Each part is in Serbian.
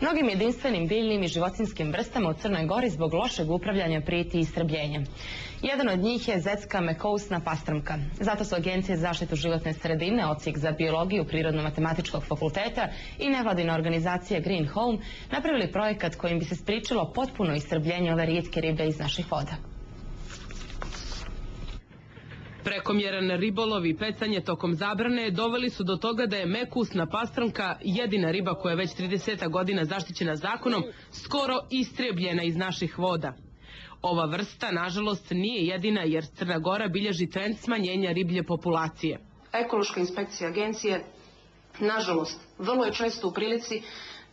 Mnogim jedinstvenim biljnim i životinjskim vrstama u Crnoj Gori zbog lošeg upravljanja prijeti istrebljenje. Jedan od njih je zetska mekousna pastrmka. Zato su Agencije za zaštitu životne sredine, Odsjek za biologiju Prirodno-matematičkog fakulteta i nevladina organizacija Green Home napravili projekat kojim bi se spriječilo potpuno istrebljenje ove rijetke ribe iz naših voda. Prekomjeran ribolov i pecanje tokom zabrane doveli su do toga da je mekusna pastrmka, jedina riba koja je već 30 godina zaštićena zakonom, skoro istrebljena iz naših voda. Ova vrsta, nažalost, nije jedina jer Crna Gora bilježi trend smanjenja riblje populacije. Ekološka inspekcija agencije, nažalost, vrlo je često u prilici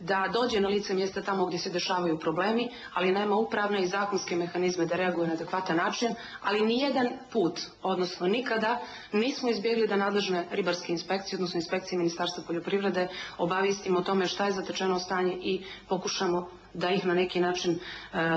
da dođe na lice mjesta tamo gdje se dešavaju problemi, ali nema upravne i zakonske mehanizme da reaguje na adekvatan način, ali nijedan put, odnosno nikada, nismo izbjegli da nadležne ribarske inspekcije, odnosno inspekcije Ministarstva poljoprivrede, obavijestimo o tome šta je zatečeno stanje i pokušamo da ih na neki način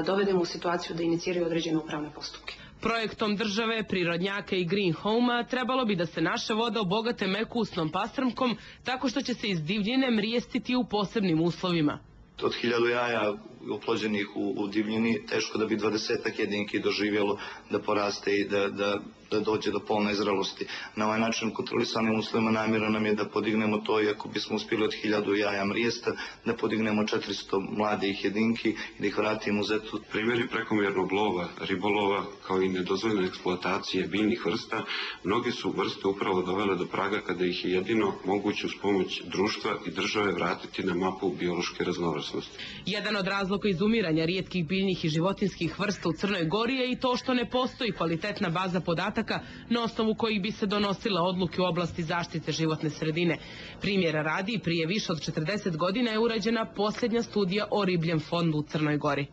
dovedemo u situaciju da iniciraju određene upravne postupke. Projektom države, prirodnjaka i Green Home-a trebalo bi da se naše vode obogate mekusnom pastrmkom tako što će se iz divljine mrijestiti u posebnim uslovima. Od 1000 jaja oplođenih u divljini teško da bi 20 jedinki doživjelo da poraste i da dođe do polne zrelosti. Na ovaj način kontrolisanim uslovima namjera nam je da podignemo to i ako bismo uspjeli od 1000 jaja mrijesta, da podignemo 400 mladih jedinki i da ih vratimo u zetu. Primjeri prekomjernog lova, ribolova kao i nedozvoljene eksploatacije biljnih vrsta, mnoge su vrste upravo dovele do praga kada ih je jedino moguće uz pomoć društva i države vratiti na mapu biološke raznovrsnosti. Jedan od razloga izumiranja rijetkih biljnih i životinjskih vrsta u Crnoj Gori je i to što ne postoji kvalitetna baza podataka na osnovu kojih bi se donosile odluke u oblasti zaštite životne sredine. Primjera radi, prije više od 40 godina je urađena posljednja studija o ribljem fondu u Crnoj Gori.